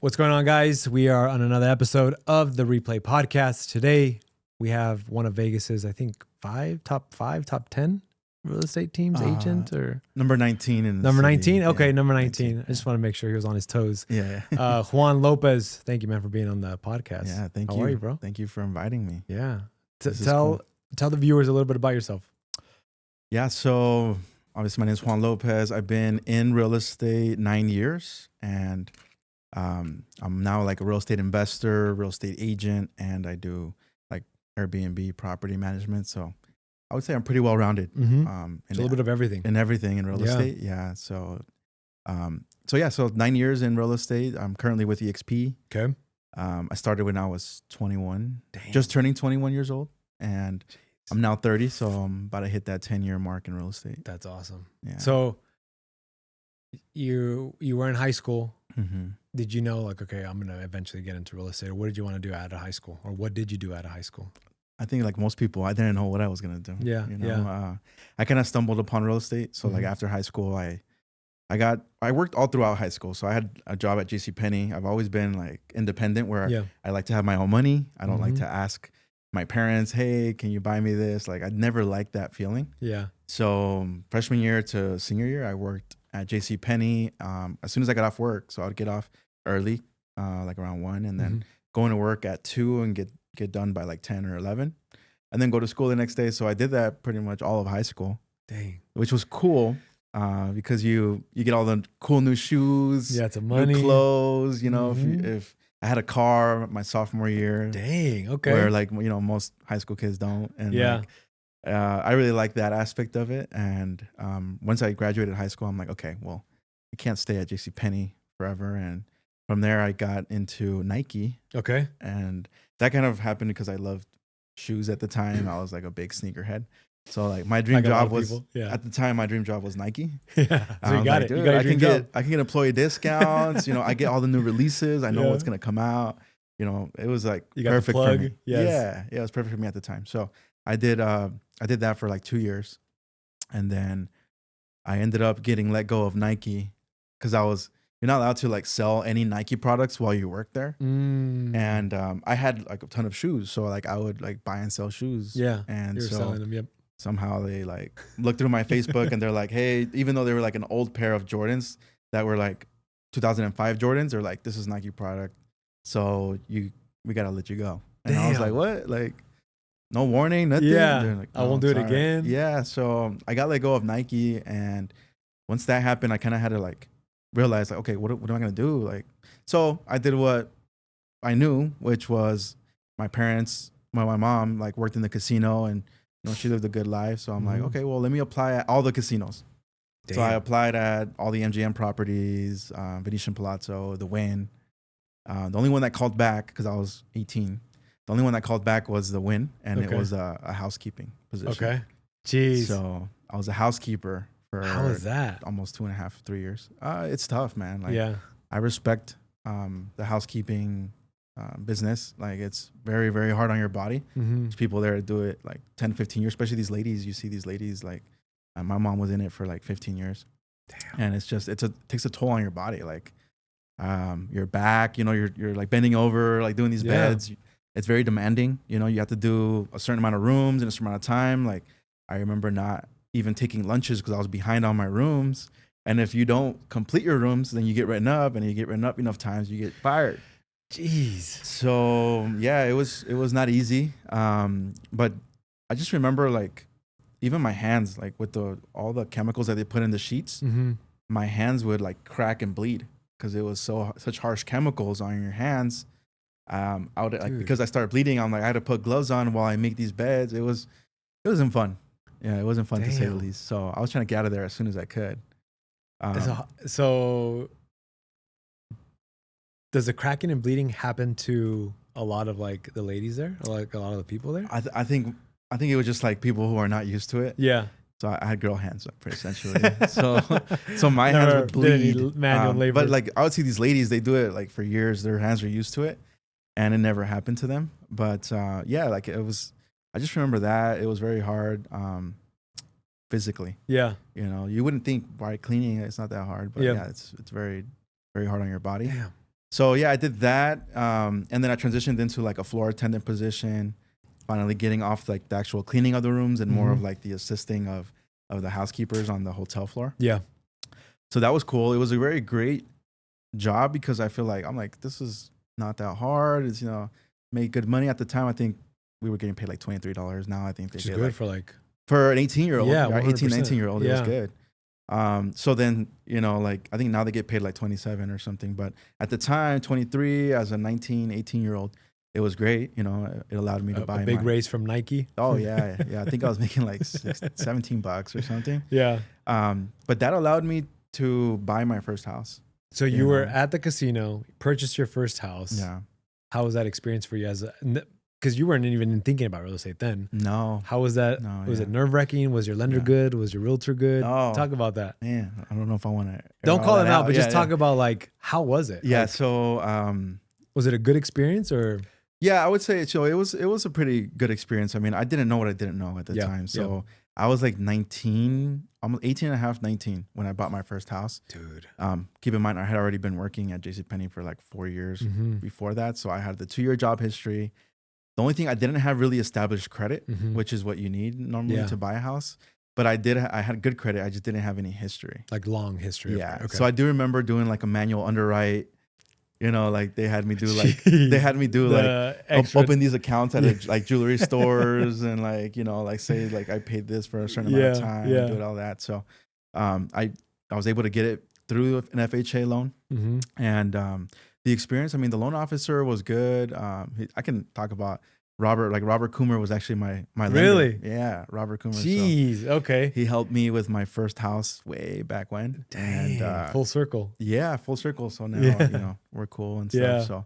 What's going on, guys? We are on another episode of the Replay Podcast. Today, we have one of Vegas's, I think, top 10 real estate teams, agent or number 19 in the number city. 19. Okay, Yeah, number 19. I just want to make sure he was on his toes. Yeah. Juan Lopez, thank you, man, for being on the podcast. Yeah, thank you. How are you, bro? Thank you for inviting me. Yeah. Cool. Tell the viewers a little bit about yourself. Yeah, so obviously my name is Juan Lopez. I've been in real estate 9 years, and I'm now like a real estate investor, real estate agent, and I do like Airbnb property management. So I would say I'm pretty well rounded. Mm-hmm. A little bit of everything. In everything in real estate. Yeah. So 9 years in real estate. I'm currently with EXP. Okay. I started when I was 21, Dang. just turning 21 years old, and I'm now 30, so I'm about to hit that 10-year mark in real estate. That's awesome. Yeah. So you were in high school. Mm-hmm. Did you know, like, okay, I'm going to eventually get into real estate? Or what did you want to do out of high school? Or what did you do out of high school? I think like most people, I didn't know what I was going to do. Yeah. You know, I kind of stumbled upon real estate. So like after high school, I worked all throughout high school. So I had a job at JCPenney. I've always been like independent where I like to have my own money. I don't like to ask my parents, hey, can you buy me this? Like I never liked that feeling. Yeah. So freshman year to senior year, I worked at JCPenney as soon as I got off work. So I'd get off early, like around 1, and then going to work at 2 and get done by like 10 or 11, and then go to school the next day. So I did that pretty much all of high school. Dang. Which was cool because you get all the cool new shoes, money, new clothes. You know, if I had a car my sophomore year. Dang. Okay. Where like, you know, most high school kids don't. And like, I really like that aspect of it. And once I graduated high school, I'm like, okay, well, I can't stay at JCPenney forever. And from there, I got into Nike. Okay. And that kind of happened because I loved shoes at the time. I was like a big sneakerhead. So like my dream job was at the time, my dream job was Nike. Yeah. So you got like, it. Dude, I can get employee discounts. You know, I get all the new releases. I know what's going to come out. You know, it was like perfect for me. Yes. Yeah. It was perfect for me at the time. So I did that for like 2 years. And then I ended up getting let go of Nike because you're not allowed to like sell any Nike products while you work there. And I had like a ton of shoes. So like I would like buy and sell shoes. Yeah. And you were so selling them. Yep. Somehow they like looked through my Facebook and they're like, hey, even though they were like an old pair of Jordans that were like 2005 Jordans, they're like, this is Nike product. So we got to let you go. And I was like, what? Like, no warning, nothing. Yeah. Like, I won't do it again. Yeah. So I got let go of Nike. And once that happened, I kind of had to like realize like, okay, what am I going to do? Like, so I did what I knew, which was my mom like worked in the casino and, you know, she lived a good life. So I'm like, okay, well, let me apply at all the casinos. Damn. So I applied at all the MGM properties, Venetian Palazzo, the Wynn. The only one that called back, because I was 18, the only one that called back was the Wynn, and it was a housekeeping position. Okay. Jeez. So I was a housekeeper for how was that? Almost 2.5, 3 years. It's tough, man. Like, I respect the housekeeping business. Like it's very, very hard on your body. There's people there to do it like 10, 15 years, especially these ladies. You see these ladies like my mom was in it for like 15 years. Damn. And it's just, it takes a toll on your body. Like your back, you know, you're like bending over, like doing these beds. It's very demanding. You know, you have to do a certain amount of rooms in a certain amount of time. Like I remember not even taking lunches because I was behind on my rooms. And if you don't complete your rooms, then you get written up, and you get written up enough times, you get fired. Jeez. So yeah, it was not easy. But I just remember like even my hands, like with all the chemicals that they put in the sheets, my hands would like crack and bleed because it was such harsh chemicals on your hands. I would like, because I started bleeding, I'm like, I had to put gloves on while I make these beds. It wasn't fun. Yeah, it wasn't fun to say the least. So I was trying to get out of there as soon as I could. So does the cracking and bleeding happen to a lot of like the ladies there, or like a lot of the people there? I think it was just like people who are not used to it. Yeah. So I had girl hands essentially. so my hands would bleed. Manual labor. But like I would see these ladies, they do it like for years. Their hands are used to it, and it never happened to them. But yeah, like it was. I just remember that it was very hard physically. Yeah. You know, you wouldn't think by cleaning it's not that hard, but yeah, it's very, very hard on your body. Damn. So yeah, I did that. And then I transitioned into like a floor attendant position, finally getting off like the actual cleaning of the rooms and more of like the assisting of the housekeepers on the hotel floor. Yeah. So that was cool. It was a very great job because I feel like I'm like, this is not that hard. It's, make good money at the time. I think we were getting paid like $23. Now I think they get good like for an 18-year-old, yeah, 18, 19-year-old, yeah. it was good. So then, like I think now they get paid like 27 or something, but at the time, 23 as a 19, 18-year-old, it was great. It allowed me to buy a big raise from Nike. Oh yeah. Yeah. I think I was making like $17 or something. Yeah. But that allowed me to buy my first house. So you were at the casino, purchased your first house. Yeah. How was that experience for you because you weren't even thinking about real estate then? No. How was that? No, was it nerve-wracking? Was your lender good? Was your realtor good? Oh, talk about that. Man, I don't know if I want to. Don't call them out, but just talk about like, how was it? Yeah. Like, so, was it a good experience or? Yeah, I would say so. It was a pretty good experience. I mean, I didn't know what I didn't know at the time. So I was like 19, almost 18 and a half, 19 when I bought my first house. Dude. Keep in mind, I had already been working at JCPenney for like 4 years before that. So I had the 2-year job history. The only thing I didn't have really established credit, which is what you need normally to buy a house. But I had good credit. I just didn't have any history. Like long history. Yeah. Okay. So I do remember doing like a manual underwrite. Like they had me do open these accounts at like jewelry stores and like, like say like I paid this for a certain amount of time and do all that. So I was able to get it through an FHA loan. And the experience, I mean, the loan officer was good. I can talk about Robert Coomer was actually my lender. Really? Yeah, Robert Coomer. Jeez, so okay. He helped me with my first house way back when. Dang, and full circle. Yeah, full circle. So now we're cool and stuff. Yeah. So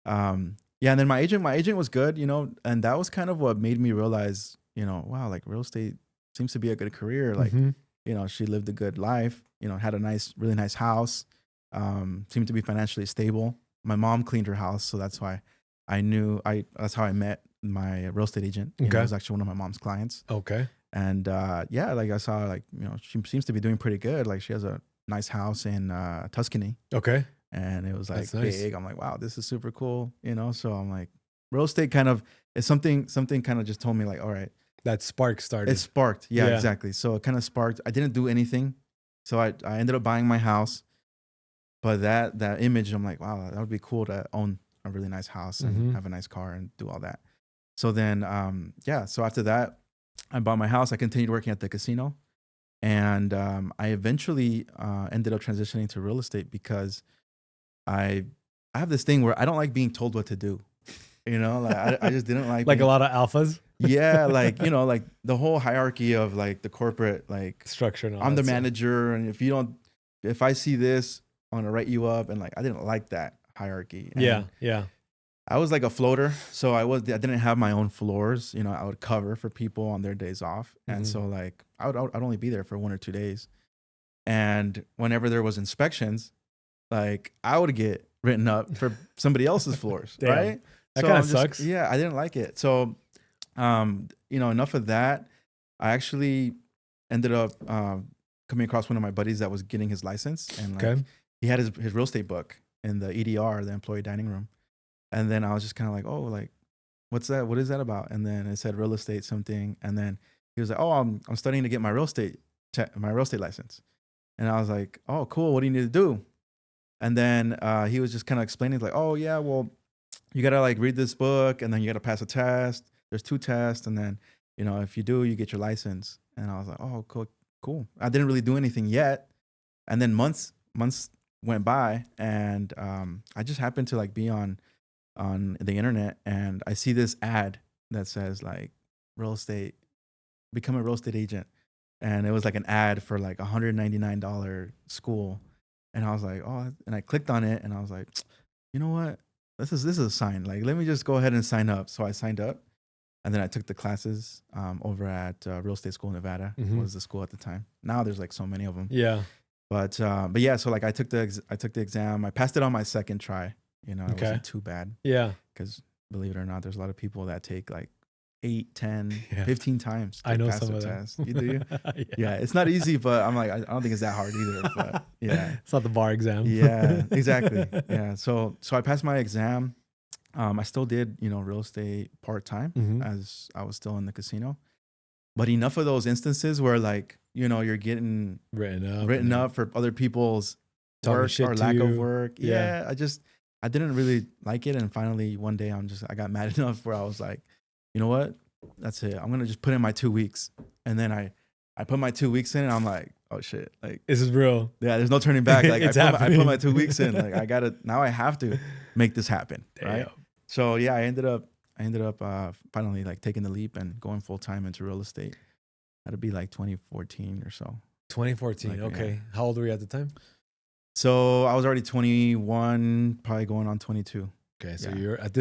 and then my agent was good, and that was kind of what made me realize, wow, like real estate seems to be a good career. Like, she lived a good life, had a really nice house, seemed to be financially stable. My mom cleaned her house, so that's why that's how I met my real estate agent. It was actually one of my mom's clients. Okay. And like I saw, like, she seems to be doing pretty good. Like she has a nice house in Tuscany. Okay. And it was like That's nice. big. I'm like, wow, this is super cool. So I'm like, real estate kind of is something kind of just told me like, all right. That spark started. It sparked. Yeah, exactly. So it kind of sparked. I didn't do anything. So I ended up buying my house. But that image, I'm like, wow, that would be cool to own a really nice house and have a nice car and do all that. So then, so after that, I bought my house. I continued working at the casino. And I eventually ended up transitioning to real estate because I have this thing where I don't like being told what to do. Like I just didn't like like a lot of alphas. Yeah, like like the whole hierarchy of like the corporate like structure. And all I'm the manager, and if I see this, I'm gonna write you up, and like I didn't like that hierarchy. And yeah. I was like a floater, so I didn't have my own floors. I would cover for people on their days off, and so like I'd only be there for 1 or 2 days, and whenever there was inspections, like I would get written up for somebody else's floors, right? That kind of sucks. Yeah, I didn't like it. So, enough of that. I actually ended up coming across one of my buddies that was getting his license, and like he had his real estate book in the EDR, the employee dining room. And then I was just kind of like, oh, like, what's that? What is that about? And then it said real estate something. And then he was like, oh, I'm studying to get my real estate license. And I was like, oh, cool. What do you need to do? And then he was just kind of explaining like, oh yeah, well, you got to like read this book and then you got to pass a test. There's 2 tests. And then, if you do, you get your license. And I was like, oh, cool. I didn't really do anything yet. And then months went by, and I just happened to like be on the internet, and I see this ad that says like real estate, become a real estate agent. And it was like an ad for like $199 school. And I was like, oh, and I clicked on it and I was like, you know what? This is a sign. Like, let me just go ahead and sign up. So I signed up, and then I took the classes over at Real Estate School Nevada. Was the school at the time. Now there's like so many of them. Yeah. But yeah, so like I took the exam. I passed it on my second try. It wasn't too bad. Yeah. Because believe it or not, there's a lot of people that take like 8, 10, Yeah. 15 times to I know pass some the of them. test. You do? Yeah. Yeah, it's not easy, but I'm like, I don't think it's that hard either. But yeah, It's not the bar exam. yeah, exactly. Yeah, so I passed my exam. I still did, real estate part time Mhm. as I was still in the casino. But enough of those instances where like, you're getting written up for other people's talking work shit or to lack of you. work. Yeah. Yeah, I didn't really like it. And finally one day I got mad enough where I was like, you know what? That's it. I'm going to just put in my 2 weeks. And then I put my 2 weeks in and I'm like, oh shit. Like, This is real. yeah, there's no turning back. Like It's I put my happening. 2 weeks in. Like now I have to make this happen. Damn. Right. So yeah, I ended up finally like taking the leap and going full time into real estate. That'd be like 2014 or so. 2014. Like, Okay. yeah. How old were you at the time? So I was already 21, probably going on 22. Okay. So Yeah. you're at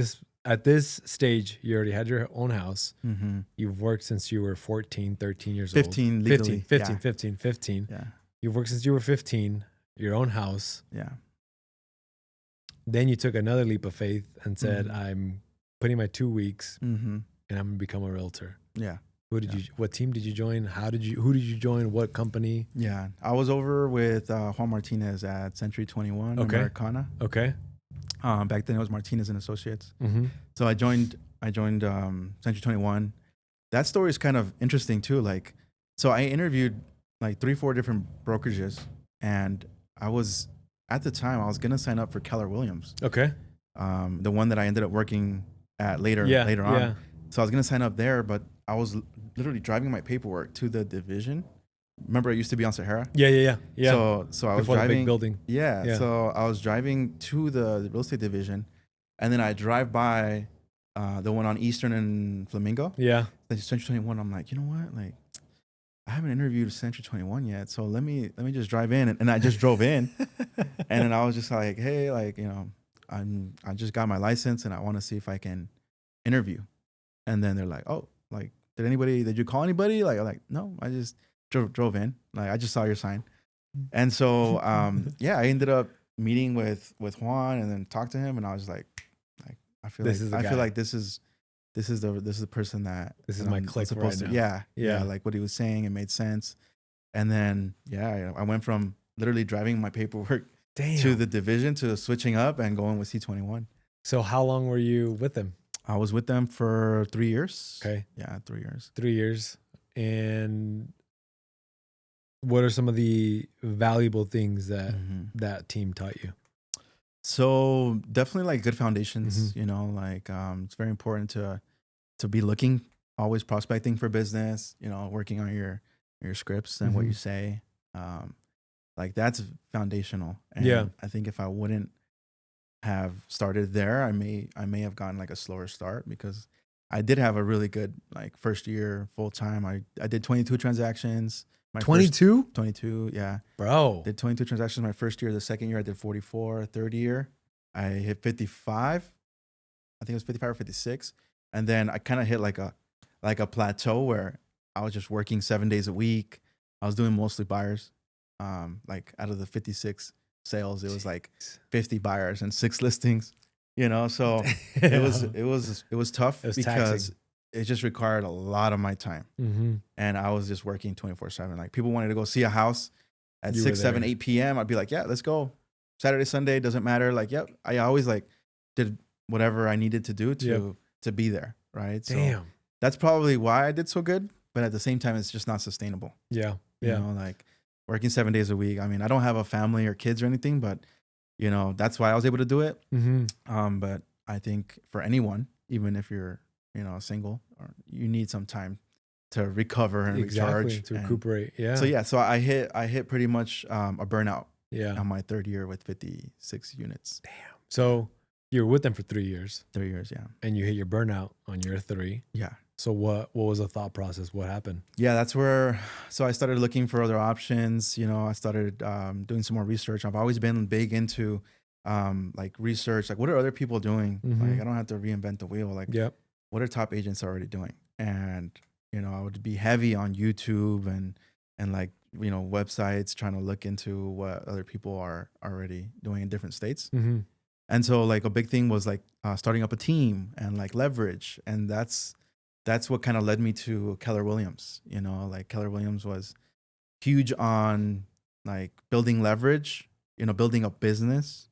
this stage, you already had your own house. Mm-hmm. You've worked since you were 14, 13 years 15 old. legally. 15. Yeah. You've worked since you were 15, your own house. Yeah. Then you took another leap of faith and said, Mhm. I'm putting my 2 weeks Mm-hmm. and I'm going to become a realtor. Yeah. What team did you join? Who did you join? What company? Yeah. I was over with Juan Martinez at Century 21 Okay. Americana. Okay. Back then it was Martinez and Associates. Mm-hmm. So I joined Century 21. That story is kind of interesting too. Like, so I interviewed like 3-4 different brokerages, and at the time I was gonna sign up for Keller Williams. Okay. The one that I ended up working at later on. Yeah. So I was gonna sign up there, but I was literally driving my paperwork to the division. Remember, it used to be on Sahara. Yeah. So I was Before driving. the big building. Yeah. So I was driving to the real estate division, and then I drive by the one on Eastern and Flamingo. Yeah. Century 21. I'm like, you know what? Like, I haven't interviewed Century 21 yet, so let me just drive in, and I just drove in, and then I was just like, hey, like, I just got my license, and I want to see if I can interview. And then they're like, oh, like, did you call anybody? Like, I'm like, no, I just drove in. Like, I just saw your sign. And so, yeah, I ended up meeting with Juan and then talked to him. And I was like, I feel like this is the person that this is my click right now. Yeah. Like what he was saying, it made sense. And then, yeah, I went from literally driving my paperwork to the division to switching up and going with C21. So how long were you with them? I was with them for 3 years. Okay. Yeah, 3 years. 3 years. And what are some of the valuable things that that team taught you? So definitely like good foundations, like it's very important to be looking, always prospecting for business, working on your scripts and what you say. Like that's foundational. And I think if I wouldn't have started there, I may have gotten like a slower start, because I did have a really good like first year full time. I did 22 transactions. 22? 22, yeah. Bro. Did 22 transactions my first year. The second year I did 44. Third year I hit 55. I think it was 55 or 56. And then I kind of hit like a plateau where I was just working 7 days a week. I was doing mostly buyers. Like out of the 56 sales, it was like 50 buyers and 6 listings, so it was tough, because taxing. It just required a lot of my time. And I was just working 24/7. Like people wanted to go see a house at 6, 7, 8 p.m. I'd be like, yeah, let's go. Saturday, Sunday, doesn't matter. Like, yep. I always like did whatever I needed to do to be there. Right. Damn. So that's probably why I did so good. But at the same time, it's just not sustainable. Yeah. Like working 7 days a week. I mean, I don't have a family or kids or anything, but that's why I was able to do it. But I think for anyone, even if you're, single, or you need some time to recover and recharge, to recuperate. Yeah. So I hit pretty much a burnout. Yeah. On my third year with 56 units. Damn. So you were with them for 3 years. 3 years, yeah. And you hit your burnout on year 3. Yeah. So what was the thought process? What happened? Yeah, that's where. So I started looking for other options. I started doing some more research. I've always been big into like research. Like, what are other people doing? Like, I don't have to reinvent the wheel. Like, what are top agents already doing? And I would be heavy on YouTube and like websites, trying to look into what other people are already doing in different states. And so like a big thing was like starting up a team and like leverage. And that's that's what kind of led me to Keller Williams. You know, like Keller Williams was huge on like building leverage, you know, building a business.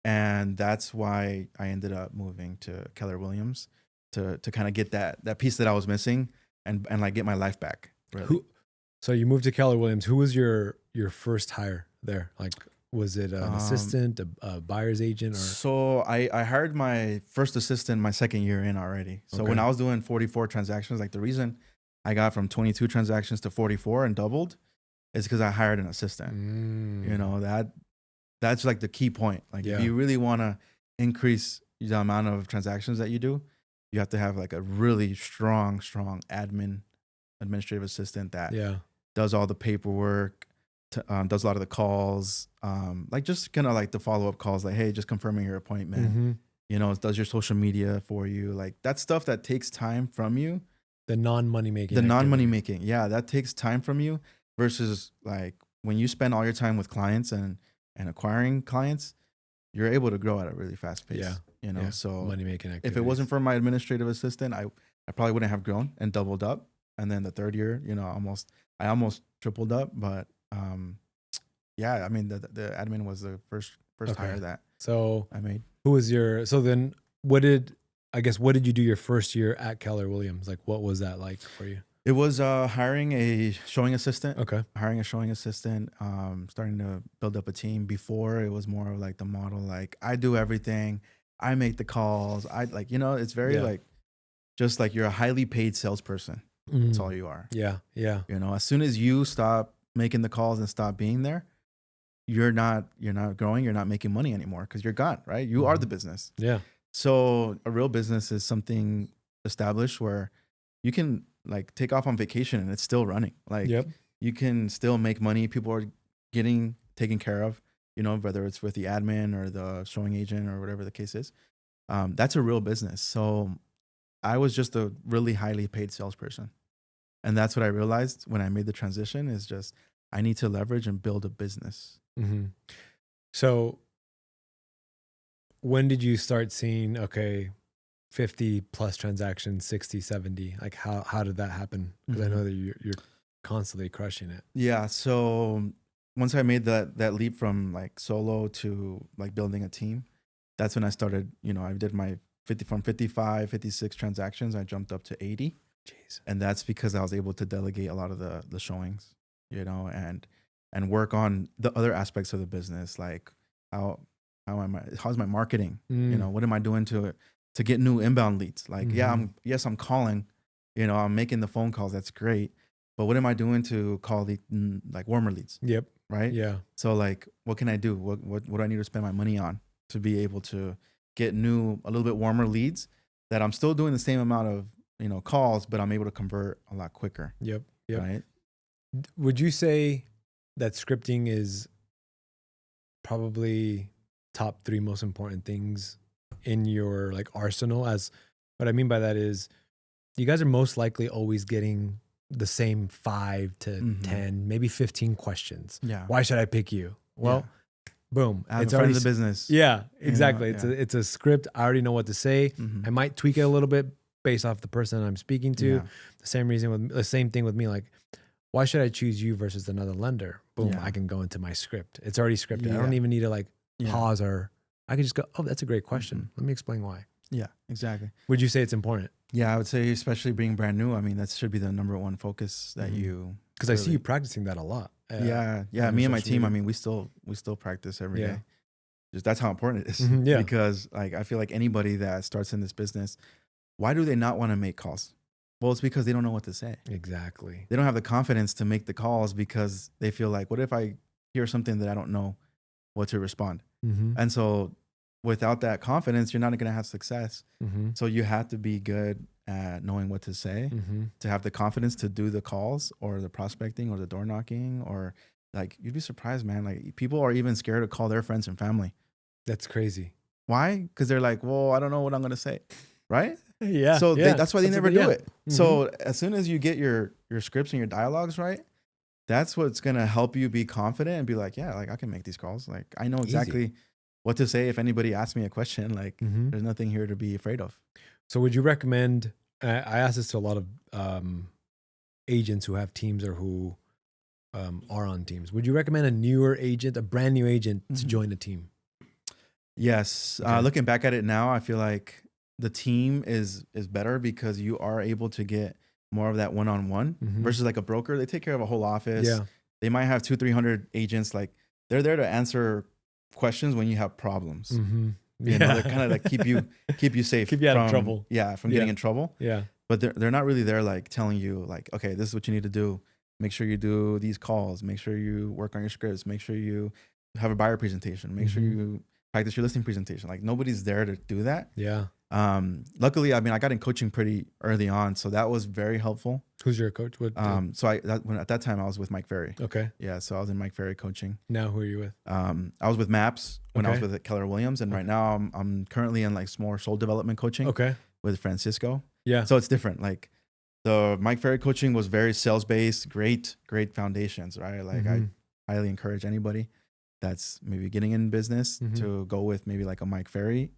And that's why I ended up moving to Keller Williams to kind of get that piece that I was missing and like get my life back. Really. So you moved to Keller Williams. Who was your first hire there? Like, was it an assistant, a buyer's agent? Or? So I hired my first assistant my second year in already. So when I was doing 44 transactions, like the reason I got from 22 transactions to 44 and doubled is because I hired an assistant. You know, that's like the key point. Like if you really want to increase the amount of transactions that you do, you have to have like a really strong administrative assistant that does all the paperwork, does a lot of the calls, like just kind of like the follow-up calls, like, hey, just confirming your appointment, you know, does your social media for you. Like that stuff that takes time from you. The non-money making. Yeah, that takes time from you versus like when you spend all your time with clients and acquiring clients, you're able to grow at a really fast pace. Yeah. You know, so money making activities. If it wasn't for my administrative assistant, I probably wouldn't have grown and doubled up. And then the third year, you know, I almost tripled up. But yeah, I mean, the admin was the first hire that I made. Who was so then what did you do your first year at Keller Williams? Like, what was that like for you? It was hiring a showing assistant. Hiring a showing assistant, starting to build up a team. Before it was more of like the model, like I do everything. I make the calls. I like, you know, it's very like, just like you're a highly paid salesperson. That's all you are. Yeah. Yeah. You know, as soon as you stop making the calls and stop being there, you're not growing. You're not making money anymore because you're gone, right? You are the business. Yeah. So a real business is something established where you can like take off on vacation and it's still running. Like you can still make money. People are getting taken care of, you know, whether it's with the admin or the showing agent or whatever the case is. That's a real business. So I was just a really highly paid salesperson. And that's what I realized when I made the transition is just, I need to leverage and build a business. So when did you start seeing, 50 plus transactions, 60, 70, like how did that happen? Because I know that you're constantly crushing it. Yeah. So once I made that leap from like solo to like building a team, that's when I started, you know, I did my 55, 56 transactions. I jumped up to 80. Jeez. And that's because I was able to delegate a lot of the showings, you know, and work on the other aspects of the business. Like how's my marketing? You know, what am I doing to get new inbound leads? Like, I'm calling, you know, I'm making the phone calls. That's great. But what am I doing to call the like warmer leads? Yep. Right. Yeah. So like, what can I do? What do I need to spend my money on to be able to get a little bit warmer leads that I'm still doing the same amount of, you know, calls, but I'm able to convert a lot quicker. Yep. Right. Would you say that scripting is probably top 3 most important things in your like arsenal? As what I mean by that is you guys are most likely always getting the same 5 to 10, maybe 15 questions. Yeah. Why should I pick you? Well, boom. It's already the business. Yeah, exactly. It's a script. I already know what to say. I might tweak it a little bit based off the person I'm speaking to. The same thing with me. Like, why should I choose you versus another lender? Boom. I can go into my script. It's already scripted. I don't even need to like pause or I can just go, oh, that's a great question. Let me explain why. Yeah, exactly. Would you say it's important? Yeah, I would say, especially being brand new. I mean, that should be the number one focus that you. Because I see you practicing that a lot. Yeah. Me and my team. Media. I mean, we still practice every day. Just that's how important it is. Because like I feel like anybody that starts in this business, why do they not want to make calls? Well, it's because they don't know what to say. Exactly. They don't have the confidence to make the calls because they feel like, what if I hear something that I don't know what to respond? And so without that confidence, you're not going to have success. So you have to be good at knowing what to say, to have the confidence to do the calls or the prospecting or the door knocking, or like, you'd be surprised, man. Like people are even scared to call their friends and family. That's crazy. Why? Because they're like, well, I don't know what I'm going to say. Right? Yeah. So that's why they never do it. So as soon as you get your scripts and your dialogues right, that's what's going to help you be confident and be like, yeah, like I can make these calls. Like I know exactly what to say if anybody asks me a question. Like there's nothing here to be afraid of. So would you recommend I ask this to a lot of agents who have teams or who are on teams. Would you recommend a newer agent, a brand new agent, to join a team? Yes. Okay. Looking back at it now, I feel like the team is better because you are able to get more of that one-on-one versus like a broker. They take care of a whole office. Yeah. They might have 200-300 agents. Like they're there to answer questions when you have problems. You know, they're kind of like keep you safe, keep you out of trouble. Yeah, from getting in trouble. Yeah. But they're not really there like telling you like, okay, this is what you need to do. Make sure you do these calls. Make sure you work on your scripts. Make sure you have a buyer presentation. Make sure you practice your listing presentation. Like nobody's there to do that. Yeah. Luckily, I mean, I got in coaching pretty early on, so that was very helpful. Who's your coach? What? So at that time I was with Mike Ferry. Okay. Yeah, so I was in Mike Ferry coaching. Now who are you with? I was with Maps when I was with Keller Williams, and right now I'm currently in like more soul development coaching. Okay. With Francisco. Yeah. So it's different. Like the Mike Ferry coaching was very sales based, great foundations, right? Like I highly encourage anybody that's maybe getting in business to go with maybe like a Mike Ferry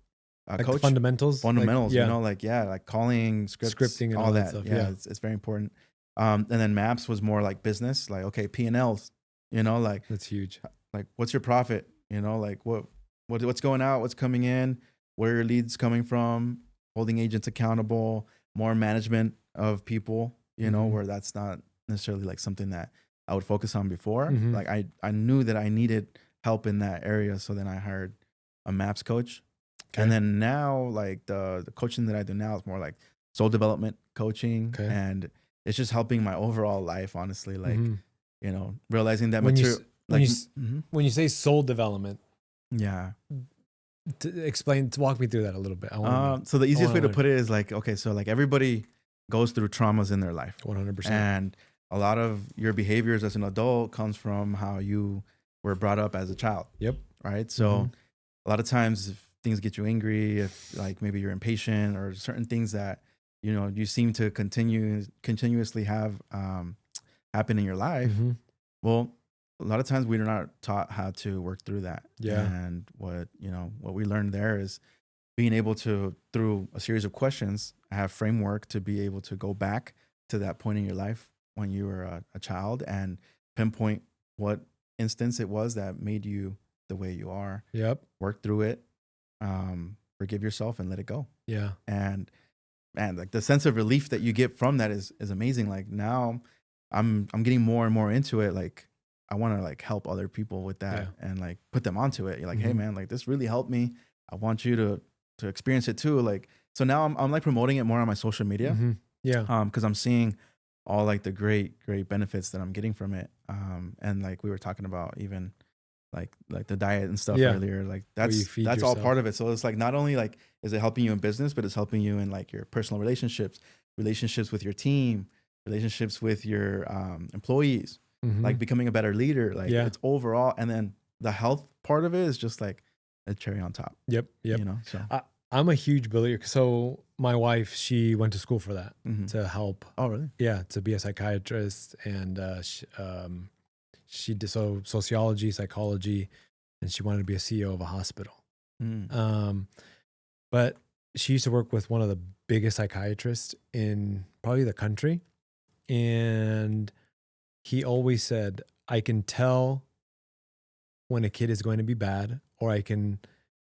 like coach. Fundamentals, like, you know, like like calling, scripting, and all that stuff. Yeah, it's very important. And then Maps was more like business, like okay, P&Ls, you know, like that's huge. Like what's your profit? You know, like what's going out, what's coming in, where are your leads coming from, holding agents accountable, more management of people, you know, where that's not necessarily like something that I would focus on before. Like I knew that I needed help in that area, so then I hired a Maps coach. Okay. And then now like the coaching that I do now is more like soul development coaching. Okay. And it's just helping my overall life, honestly. Like, you know, realizing that when you say soul development, yeah. Walk me through that a little bit. So the easiest way to put it is like, okay, so like everybody goes through traumas in their life. 100%. And a lot of your behaviors as an adult comes from how you were brought up as a child. Yep. Right. So a lot of times if things get you angry, if like maybe you're impatient or certain things that, you know, you seem to continuously have happen in your life. Well, a lot of times we're not taught how to work through that. Yeah. And what we learned there is being able to, through a series of questions, have framework to be able to go back to that point in your life when you were a child and pinpoint what instance it was that made you the way you are. Yep. Work through it, forgive yourself and let it go. Yeah. And like the sense of relief that you get from that is amazing. Like now I'm getting more and more into it. Like I want to like help other people with that and like put them onto it. You're like, hey man, like this really helped me. I want you to experience it too. Like, so now I'm like promoting it more on my social media. Yeah. Cause I'm seeing all like the great benefits that I'm getting from it. And like we were talking about even like the diet and stuff earlier, like that's all part of it. So it's like, not only like, is it helping you in business, but it's helping you in like your personal relationships with your team, relationships with your employees, like becoming a better leader. Like it's overall. And then the health part of it is just like a cherry on top. Yep. You know, so I'm a huge believer. So my wife, she went to school for that to help. Oh, really? Yeah. To be a psychiatrist. And she did sociology, psychology, and she wanted to be a CEO of a hospital. But she used to work with one of the biggest psychiatrists in probably the country. And he always said, I can tell when a kid is going to be bad, or I can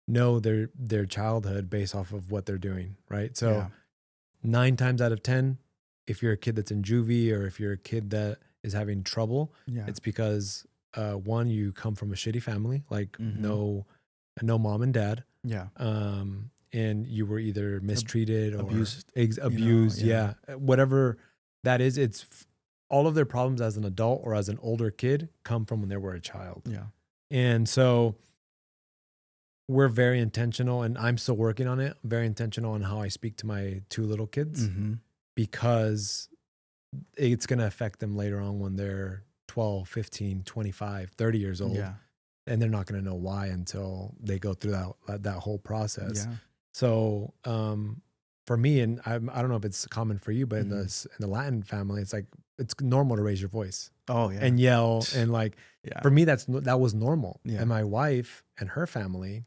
know their childhood based off of what they're doing. Right. So 9 times out of 10, if you're a kid that's in juvie, or if you're a kid that is having trouble, it's because one, you come from a shitty family, like no mom and dad. Yeah. And you were either mistreated or abused. Yeah. Whatever that is, it's all of their problems as an adult or as an older kid come from when they were a child. Yeah. And so we're very intentional, and I'm still working on it. I'm very intentional on how I speak to my 2 little kids because it's going to affect them later on when they're 12, 15, 25, 30 years old. Yeah. And they're not going to know why until they go through that whole process. Yeah. So, for me, and I don't know if it's common for you, but in the Latin family, it's like, it's normal to raise your voice. Oh yeah. And yell. And like, for me, that was normal. Yeah. And my wife and her family,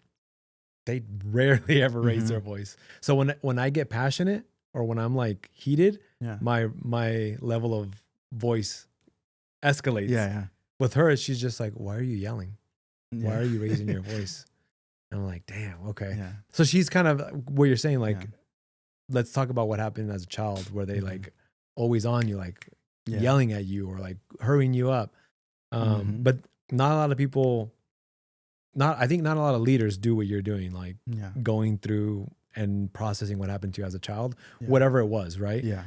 they rarely ever raise their voice. So when I get passionate, or when I'm like heated, Yeah. my level of voice escalates. Yeah. With her, she's just like, why are you yelling? Yeah. Why are you raising your voice? And I'm like, damn, okay. Yeah. So she's kind of what you're saying, like, Yeah. let's talk about what happened as a child where they like always on you, like yelling at you or like hurrying you up. But not a lot of people, I think not a lot of leaders do what you're doing, like going through and processing what happened to you as a child, whatever it was, right? Yeah.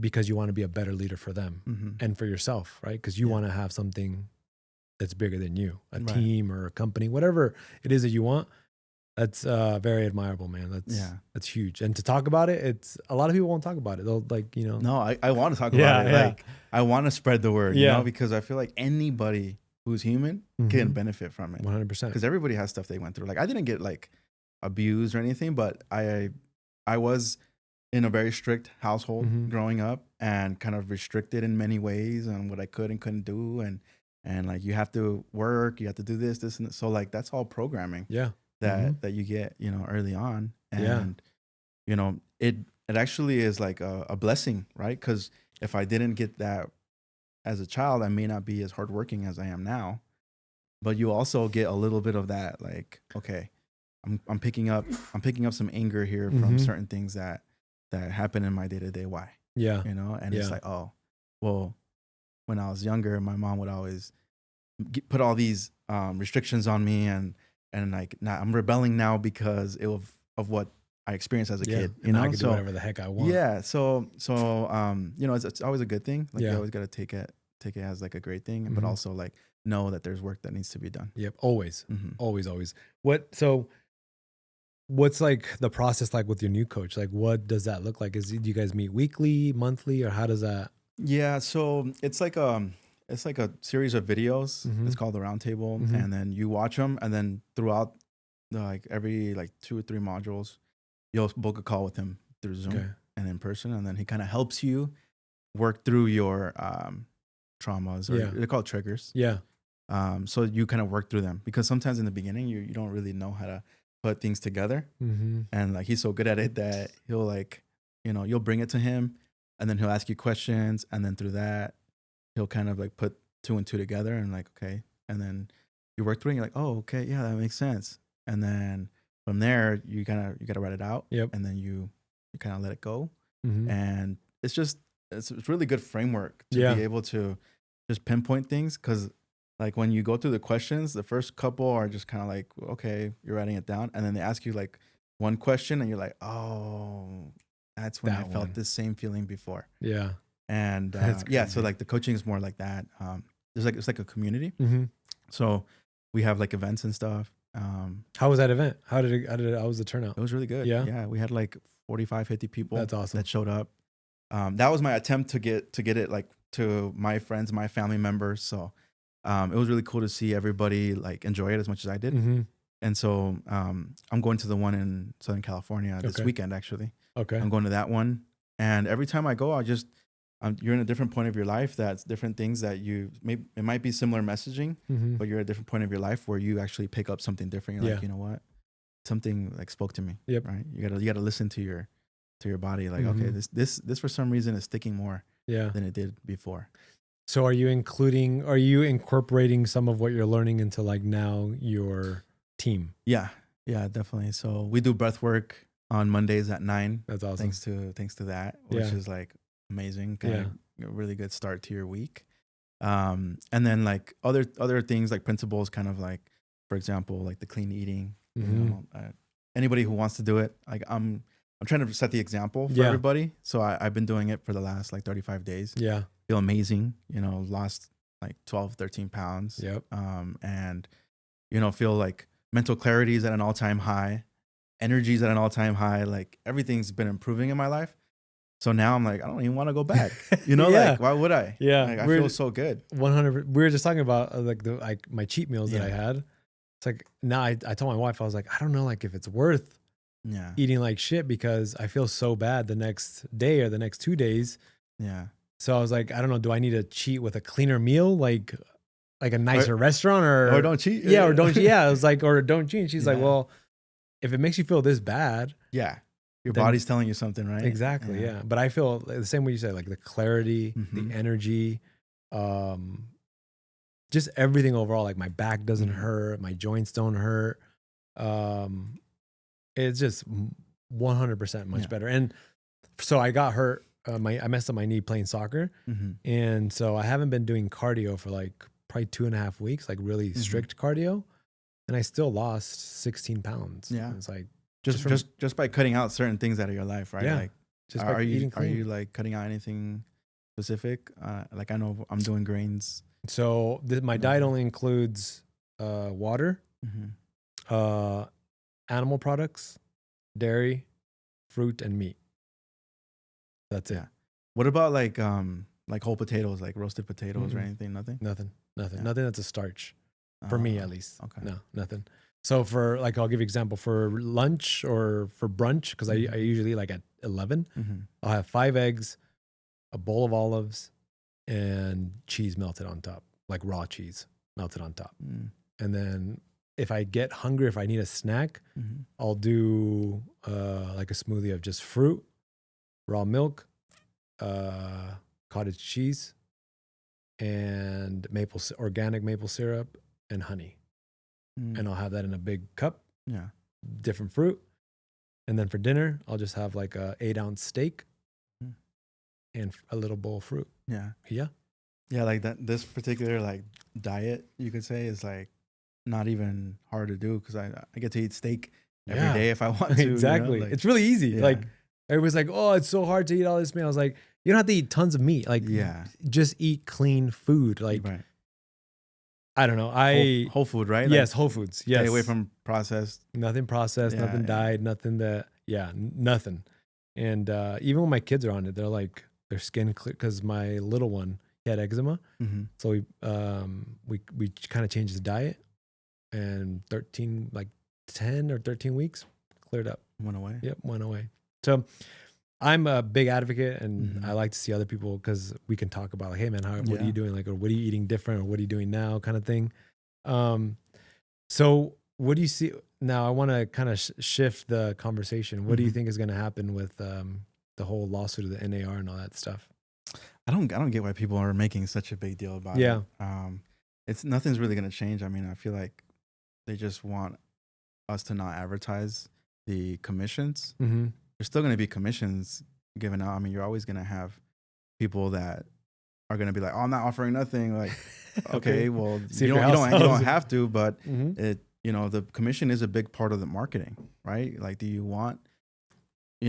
Because you want to be a better leader for them and for yourself, right? Because you want to have something that's bigger than you, a team or a company, whatever it is that you want. That's very admirable, man. That's huge. And to talk about it, it's a lot of people won't talk about it. They'll like, you know. No, I want to talk about it. Like I want to spread the word, you know, because I feel like anybody who's human can benefit from it. 100%. Because everybody has stuff they went through. Like I didn't get like abused or anything, but I was in a very strict household growing up and kind of restricted in many ways on what I could and couldn't do. And like you have to work, you have to do this, and this. So like that's all programming. Yeah. That you get, you know, early on. And, you know, it actually is like a blessing, right? Because if I didn't get that as a child, I may not be as hardworking as I am now. But you also get a little bit of that, like, okay, I'm picking up some anger here from certain things that happen in my day-to-day. Why? Yeah. You know, and it's like, oh, well, when I was younger, my mom would always put all these restrictions on me and like now I'm rebelling now because of what I experienced as a kid. You know, I can do whatever the heck I want. Yeah. So you know, it's always a good thing. Like you always got to take it as like a great thing, but also like know that there's work that needs to be done. Yep. Always. Always. What's like the process like with your new coach? Like what does that look like? Do you guys meet weekly, monthly, or how does that? Yeah. So it's like a series of videos. It's called the Roundtable, and then you watch them, and then throughout like every like 2 or 3 modules, you'll book a call with him through Zoom and in person, and then he kind of helps you work through your traumas, or they're called triggers. Yeah. So you kind of work through them because sometimes in the beginning you don't really know how to put things together, and like he's so good at it that he'll like, you know, you'll bring it to him, and then he'll ask you questions, and then through that he'll kind of like put 2 and 2 together and like, okay. And then you work through it and you're like, oh, okay. Yeah, that makes sense. And then from there, you got to write it out. Yep. And then you kind of let it go. And it's really good framework to be able to just pinpoint things. Cause like when you go through the questions, the first couple are just kind of like, okay, you're writing it down. And then they ask you like one question and you're like, oh, that's when I felt this same feeling before. Yeah. And so like the coaching is more like that. It's like a community. So we have like events and stuff. How was that event? How was the turnout? It was really good. Yeah. We had like 45, 50 people. That's awesome. That showed up. That was my attempt to get it like to my friends, my family members. So it was really cool to see everybody like enjoy it as much as I did. And so I'm going to the one in Southern California this weekend, actually. Okay. I'm going to that one. And every time I go, you're in a different point of your life. That's different things that it might be similar messaging, but you're at a different point of your life where you actually pick up something different. You're like, you know what? Something like spoke to me. Yep. Right. You gotta listen to your body. Like, okay, this for some reason is sticking more than it did before. So are you incorporating some of what you're learning into like now your team? Yeah, definitely. So we do breath work on Mondays at 9. That's awesome. Thanks to that, which is like amazing. Kind of a really good start to your week. And then like other things like principles, kind of like, for example, like the clean eating. You know, anybody who wants to do it, like I'm trying to set the example for everybody. So I've been doing it for the last like 35 days. Yeah, feel amazing. You know, lost like 12, 13 pounds. Yep. And you know, feel like mental clarity is at an all-time high, energy is at an all-time high. Like everything's been improving in my life. So now I'm like, I don't even want to go back. You know, like why would I? Yeah, like, I feel so good. 100. We were just talking about like my cheat meals that I had. It's like now I told my wife, I was like, I don't know, like if it's worth eating like shit because I feel so bad the next day or the next 2 days. Yeah. So I was like, I don't know, do I need to cheat with a cleaner meal, like a nicer restaurant, or don't cheat? Yeah, or don't cheat. Yeah, I was like, or don't cheat. And she's like, well, if it makes you feel this bad, your body's telling you something, right? Exactly. Yeah. But I feel the same way you said, like the clarity, the energy, just everything overall. Like my back doesn't hurt, my joints don't hurt. It's just 100% much better. And so I got hurt. I messed up my knee playing soccer. And so I haven't been doing cardio for like probably 2.5 weeks, like really strict cardio. And I still lost 16 pounds. Yeah. It's like just by cutting out certain things out of your life, right? Yeah. Like, just by eating clean. Are you like cutting out anything specific? Like I know I'm doing grains. So my diet only includes water, animal products, dairy, fruit, and meat. That's it. What about like whole potatoes, like roasted potatoes or anything? Nothing. Nothing that's a starch for me at least. Okay. No, nothing. So for like, I'll give you an example for lunch or for brunch, because I usually eat like at 11. I'll have 5 eggs, a bowl of olives, and cheese melted on top, like raw cheese melted on top. And then if I get hungry, if I need a snack, I'll do like a smoothie of just fruit, raw milk, cottage cheese, and organic maple syrup and honey. And I'll have that in a big cup. Yeah. Different fruit. And then for dinner, I'll just have like a 8-ounce steak and a little bowl of fruit. Yeah. Yeah. Yeah. Like that, this particular like diet, you could say, is like not even hard to do, because I get to eat steak every day if I want to. Exactly. You know? Like, it's really easy. Yeah. Like everybody's like, oh, it's so hard to eat all this meat. I was like, you don't have to eat tons of meat. Like, just eat clean food. Like, I don't know. Whole food, right? Yes, whole foods. Yes. Stay away from processed. Nothing processed, nothing dyed, nothing that, nothing. And even when my kids are on it, they're like, their skin clear, because my little one, he had eczema. So we kind of changed his diet, and 10 or 13 weeks, cleared up. Went away. Yep, went away. So I'm a big advocate, and I like to see other people, because we can talk about like, hey man, what are you doing? Like, or what are you eating different, or what are you doing now, kind of thing. So what do you see now? I want to kind of shift the conversation. What do you think is going to happen with the whole lawsuit of the NAR and all that stuff? I don't get why people are making such a big deal about it. It's nothing's really going to change. I mean, I feel like they just want us to not advertise the commissions. There's still going to be commissions given out. I mean, you're always going to have people that are going to be like, oh, I'm not offering nothing. Like, okay, well, you don't have to, but the commission is a big part of the marketing, right? Like, do you want,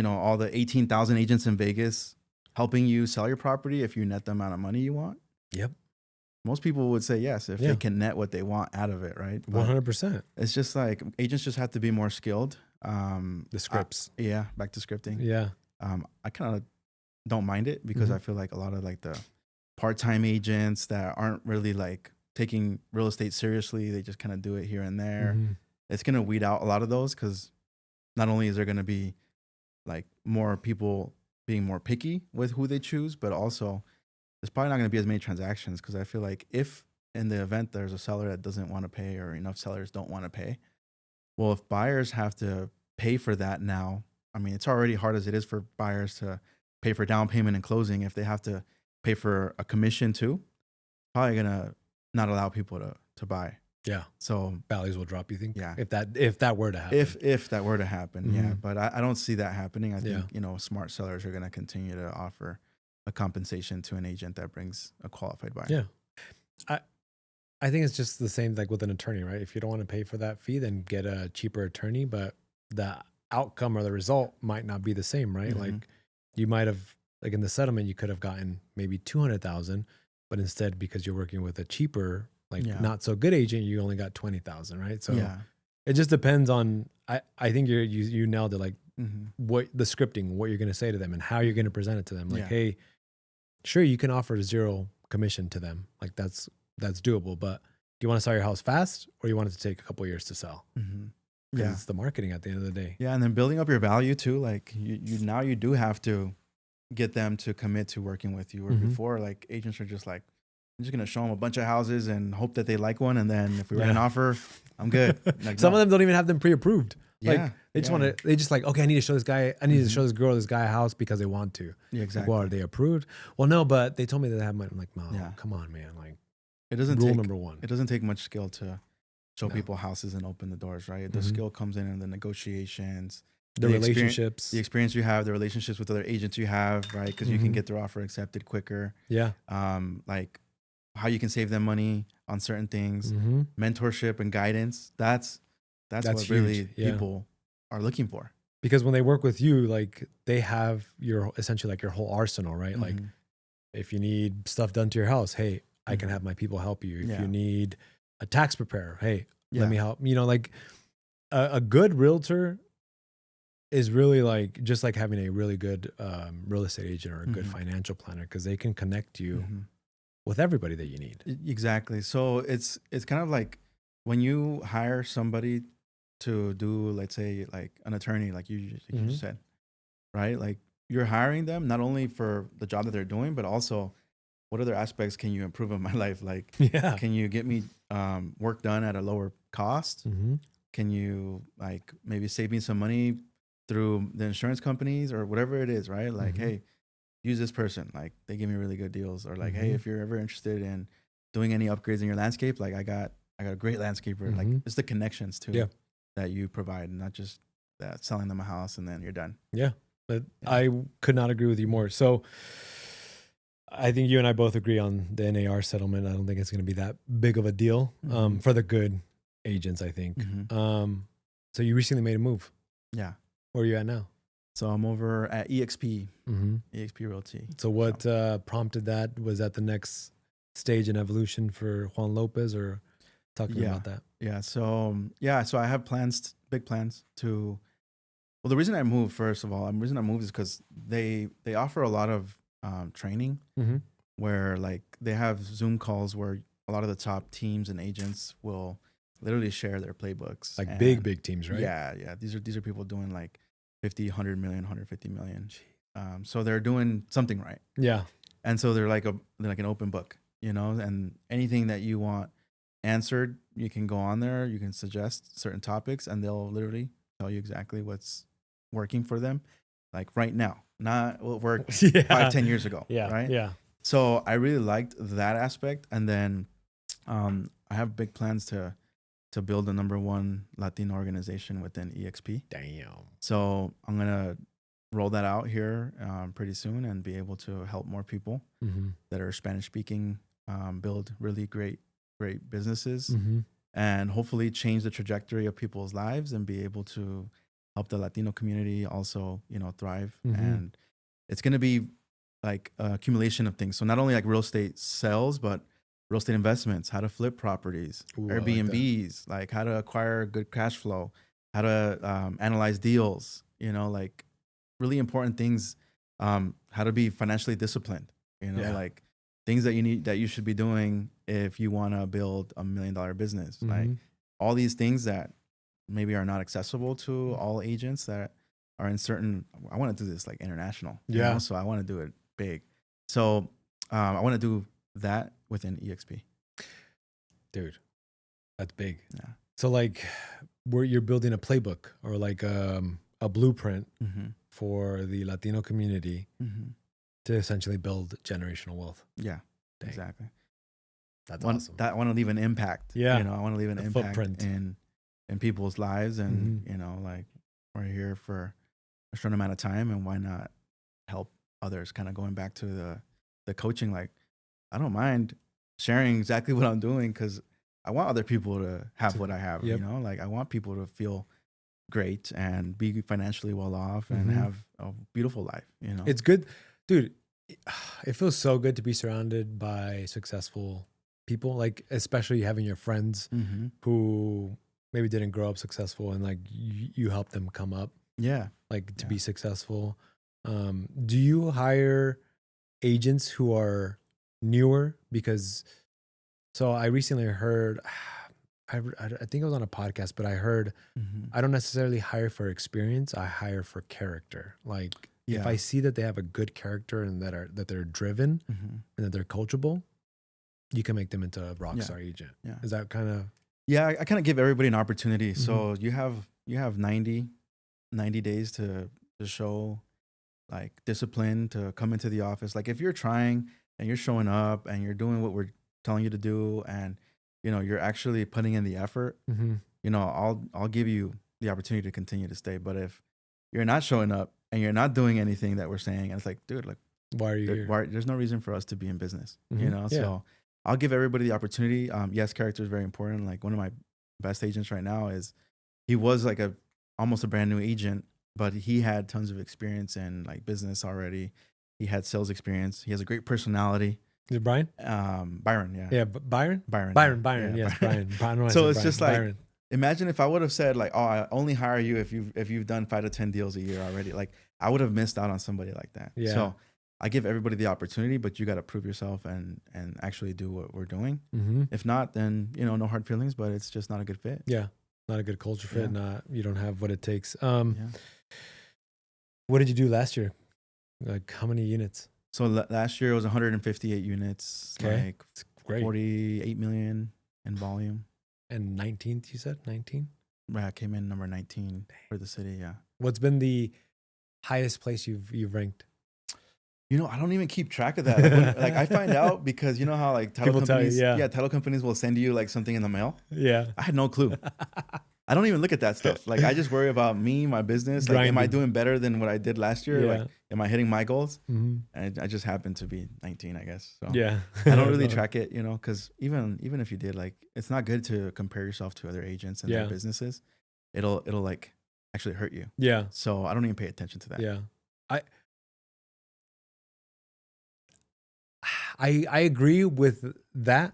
all the 18,000 agents in Vegas helping you sell your property if you net the amount of money you want? Yep. Most people would say yes if they can net what they want out of it, right? 100%. It's just like agents just have to be more skilled. The scripts. Back to scripting. Yeah. I kind of don't mind it, because I feel like a lot of like the part-time agents that aren't really like taking real estate seriously, they just kind of do it here and there. It's going to weed out a lot of those, because not only is there going to be like more people being more picky with who they choose, but also there's probably not going to be as many transactions, because I feel like if in the event there's a seller that doesn't want to pay, or enough sellers don't want to pay, well, if buyers have to pay for that now, I mean, it's already hard as it is for buyers to pay for down payment and closing. If they have to pay for a commission too, probably going to not allow people to buy. Yeah. So values will drop, you think? Yeah. If that were to happen. If that were to happen, yeah. But I don't see that happening. I think, smart sellers are going to continue to offer a compensation to an agent that brings a qualified buyer. Yeah. I think it's just the same like with an attorney, right? If you don't want to pay for that fee, then get a cheaper attorney, but the outcome or the result might not be the same, right? Like you might have, like in the settlement, you could have gotten maybe 200,000, but instead, because you're working with a cheaper, not so good agent, you only got 20,000, right? So it just depends on, I think you nailed it. Like what the scripting, what you're going to say to them and how you're going to present it to them. Like, hey, sure, you can offer 0 commission to them. Like that's doable, but do you want to sell your house fast, or you want it to take a couple of years to sell? Because it's the marketing at the end of the day. Yeah. And then building up your value too. Like you do have to get them to commit to working with you. Or before, like agents are just like, I'm just going to show them a bunch of houses and hope that they like one. And then if we write an offer, I'm good. Like, Some of them don't even have them pre-approved. Like they just want to, they just like, okay, I need to show this guy, I need to show this girl, this guy a house because they want to. Yeah, exactly. Like, well, are they approved? Well, no, but they told me that they have money. I'm like, no, come on, man. Like, it doesn't rule take, number one. It doesn't take much skill to show people houses and open the doors, right? The skill comes in the negotiations, the relationships, the experience you have, the relationships with other agents you have, right? Because you can get their offer accepted quicker. Yeah. Like how you can save them money on certain things, mentorship and guidance. That's what really people are looking for. Because when they work with you, like they have your essentially like your whole arsenal, right? Like if you need stuff done to your house, hey, I can have my people help you. If you need a tax preparer, hey, let me help. You know, like a good realtor is really like just like having a really good real estate agent or a good financial planner, because they can connect you with everybody that you need. Exactly. So it's kind of like when you hire somebody to do, let's say, like an attorney, like you just said, right? Like you're hiring them not only for the job that they're doing, but also what other aspects can you improve in my life? Like, can you get me work done at a lower cost? Can you like maybe save me some money through the insurance companies or whatever it is, right? Like, hey, use this person. Like they give me really good deals. Or like, hey, if you're ever interested in doing any upgrades in your landscape, like I got a great landscaper. Like it's the connections too that you provide, and not just that selling them a house and then you're done. Yeah. But I could not agree with you more. So I think you and I both agree on the NAR settlement. I don't think it's going to be that big of a deal for the good agents, I think. So you recently made a move. Yeah. Where are you at now? So I'm over at EXP, EXP Realty. So what prompted that? Was that the next stage in evolution for Juan Lopez, or talking about that? Yeah. So I have plans, big plans to. Well, the reason I moved, first of all, the reason I moved is because they offer a lot of training where like they have Zoom calls where a lot of the top teams and agents will literally share their playbooks. Like big teams, right? Yeah. These are people doing like 50, 100 million, 150 million. So they're doing something right. Yeah. And so they're like an open book, you know, and anything that you want answered, you can go on there, you can suggest certain topics, and they'll literally tell you exactly what's working for them. Like right now, not what worked 5-10 years ago. Right. Yeah. So I really liked that aspect. And then I have big plans to build the #1 Latino organization within EXP. Damn. So I'm going to roll that out here pretty soon and be able to help more people that are Spanish speaking build really great businesses and hopefully change the trajectory of people's lives and be able to help the Latino community also, you know, thrive. And it's going to be like an accumulation of things. So not only like real estate sales, but real estate investments, how to flip properties, Airbnbs, like how to acquire good cash flow, how to analyze deals, you know, like really important things, how to be financially disciplined, you know, like things that you should be doing if you want to build $1 million business. Like all these things that maybe are not accessible to all agents that are in certain, I want to do this like international, you know? So I want to do it big. So I want to do that within EXP. Dude, that's big. Yeah. So like where you're building a playbook or like a blueprint for the Latino community to essentially build generational wealth. Yeah. Dang. Exactly. That's awesome. I want to leave an impact. Yeah. You know, I want to leave an impact footprint in people's lives. And, you know, like we're here for a short amount of time, and why not help others? Kind of going back to the coaching, like I don't mind sharing exactly what I'm doing because I want other people to have what I have, you know, like I want people to feel great and be financially well off and have a beautiful life, you know. It's good, dude. It feels so good to be surrounded by successful people, like especially having your friends who maybe didn't grow up successful and like you help them come up. Yeah. Like to be successful. Do you hire agents who are newer? Because so I recently heard, I think I was on a podcast, but I heard I don't necessarily hire for experience. I hire for character. Like if I see that they have a good character and that they're driven and that they're coachable, you can make them into a rock star agent. Yeah. Is that kind of? Yeah, I kind of give everybody an opportunity. So you have have 90 days to show like discipline, to come into the office. Like if you're trying and you're showing up and you're doing what we're telling you to do, and you're actually putting in the effort, I'll give you the opportunity to continue to stay. But if you're not showing up and you're not doing anything that we're saying, and it's like, dude, like, why are you here? There's no reason for us to be in business, So I'll give everybody the opportunity. Yes, character is very important. Like one of my best agents right now he was like almost a brand new agent, but he had tons of experience in like business already. He had sales experience. He has a great personality. Is it Brian? Byron, yeah. Yeah, Byron? Byron, yes, Byron. So it's just like, Byron. Imagine if I would have said like, oh, I only hire you if you've done 5 to 10 deals a year already. Like I would have missed out on somebody like that. Yeah. So I give everybody the opportunity, but you got to prove yourself and actually do what we're doing. If not, then no hard feelings, but it's just not a good fit. Yeah, not a good culture fit. You don't have what it takes. What did you do last year? Like how many units? So last year it was 158 units, like it's great. 48 million in volume. And 19th, you said 19? Right, I came in number 19 for the city. Yeah. What's been the highest place you've ranked? I don't even keep track of that. Like I find out because you know how like title People companies, tell you, title companies will send you like something in the mail. Yeah. I had no clue. I don't even look at that stuff. Like I just worry about me, my business. Like, am I doing better than what I did last year? Yeah. Like, am I hitting my goals? And I just happen to be 19, I guess. So yeah. I don't really track it, because even if you did, like, it's not good to compare yourself to other agents and their businesses. It'll like actually hurt you. Yeah. So I don't even pay attention to that. Yeah. I agree with that,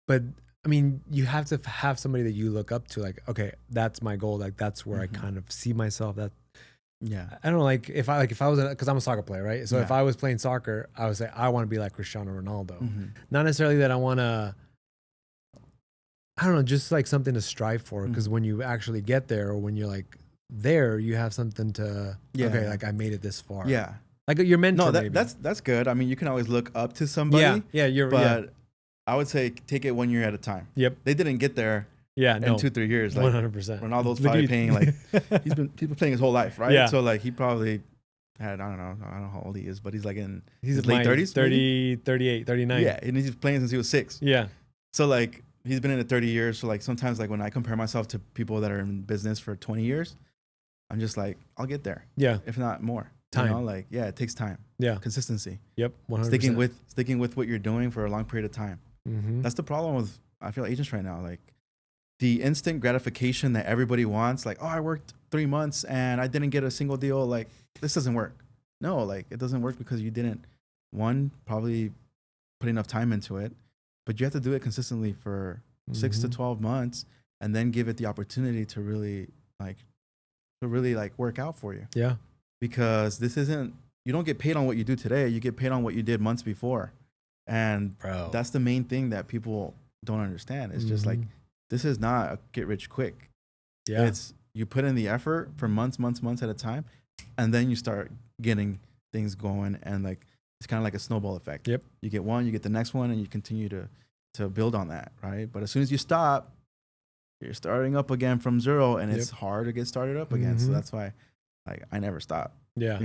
but I mean, you have to have somebody that you look up to. Like, okay, that's my goal. Like, that's where I kind of see myself. I don't know. Like, if I was, because I'm a soccer player, right? So if I was playing soccer, I would say I want to be like Cristiano Ronaldo. Not necessarily that I want to. I don't know, just like something to strive for. Because when you actually get there, or when you're like there, you have something to. Okay, like I made it this far. Yeah. Like your mentor. No, that's good. I mean, you can always look up to somebody. Yeah, but I would say take it 1 year at a time. Yep. They didn't get there. Yeah, in no. 2-3 years. Like 100%. Ronaldo's probably paying like he's been playing his whole life, right? Yeah. So like he probably had I don't know how old he is, but he's like in his late 30s, 30, 38, 39. Yeah, and he's playing since he was 6. Yeah. So like he's been in it 30 years. So like sometimes like when I compare myself to people that are in business for 20 years, I'm just like I'll get there. Yeah. If not more. Time. Like it takes time. Yeah. Consistency. Yep. 100%. Sticking with what you're doing for a long period of time. That's the problem with I feel agents right now. Like the instant gratification that everybody wants. Like, oh, I worked 3 months and I didn't get a single deal. Like this doesn't work. No, like it doesn't work because you didn't probably put enough time into it. But you have to do it consistently for 6 to 12 months, and then give it the opportunity to really work out for you. Yeah. Because you don't get paid on what you do today. You get paid on what you did months before. And that's the main thing that people don't understand. It's just like, this is not a get rich quick. Yeah. It's you put in the effort for months at a time, and then you start getting things going. And like, it's kind of like a snowball effect. Yep. You get one, you get the next one, and you continue to build on that. Right. But as soon as you stop, you're starting up again from zero, and it's hard to get started up again. So that's why like I never stop. Yeah.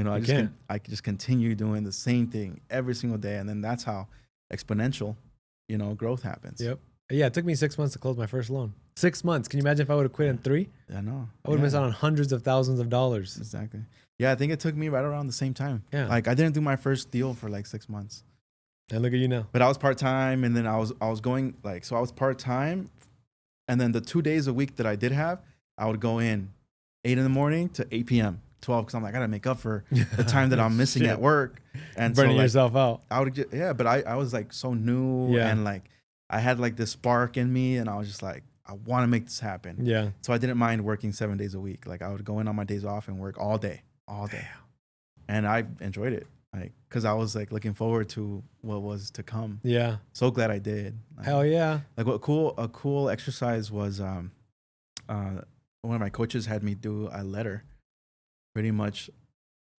I just continue doing the same thing every single day. And then that's how exponential, growth happens. Yep. Yeah. It took me 6 months to close my first loan. 6 months. Can you imagine if I would have quit in 3? I know. I would have missed out on hundreds of thousands of dollars. Exactly. Yeah. I think it took me right around the same time. Yeah. Like I didn't do my first deal for like 6 months. And look at you now. But I was part-time, and then I was going so I was part-time. And then the 2 days a week that I did have, I would go in 8 in the morning to 8 p.m. 12, because I'm like, I gotta make up for the time that I'm missing at work. And burning so, yourself out. I would but I was like so new, and like I had like this spark in me, and I was just like, I want to make this happen. Yeah. So I didn't mind working 7 days a week. Like I would go in on my days off and work all day. And I enjoyed it, like because I was like looking forward to what was to come. Yeah. So glad I did. Like, hell yeah. Like a cool exercise was one of my coaches had me do a letter, pretty much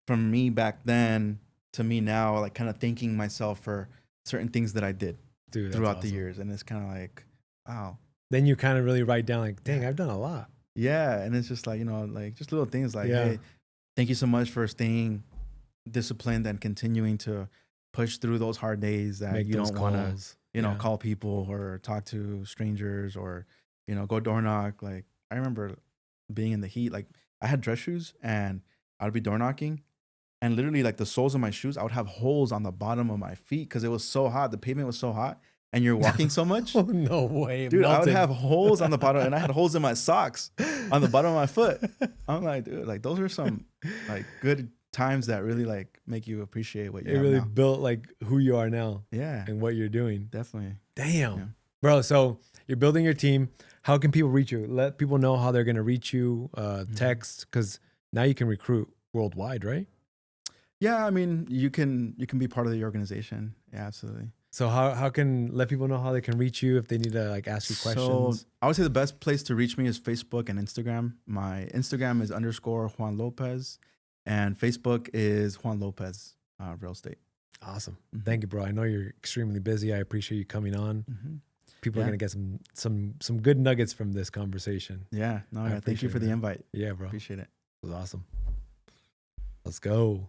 from me back then to me now, like kind of thanking myself for certain things that I did throughout the years. And it's kind of like, wow. Then you kind of really write down like, dang, I've done a lot. Yeah, and it's just like, like just little things like, hey, thank you so much for staying disciplined and continuing to push through those hard days that Make you those don't want to, calls. call people or talk to strangers or, go door knock. Like I remember being in the heat, like I had dress shoes and I would be door knocking and literally like the soles of my shoes, I would have holes on the bottom of my feet because it was so hot. The pavement was so hot and you're walking so much. Oh, no way. Dude, I would have holes on the bottom and I had holes in my socks on the bottom of my foot. I'm like, dude, like those are some like good times that really like make you appreciate what you have really now. built like who you are now. Yeah. And what you're doing. Definitely. Damn. Yeah. Bro, so you're building your team. How can people reach you? Let people know how they're going to reach you, text, because now you can recruit worldwide, right? Yeah, I mean, you can be part of the organization. Yeah, absolutely. So how can let people know how they can reach you if they need to like ask you questions? So I would say the best place to reach me is Facebook and Instagram. My Instagram is _ Juan Lopez and Facebook is Juan Lopez Real Estate. Awesome. Mm-hmm. Thank you, bro. I know you're extremely busy. I appreciate you coming on. Mm-hmm. People are going to get some good nuggets from this conversation. Yeah. No, thank you for the invite. Yeah, bro. Appreciate it. It was awesome. Let's go.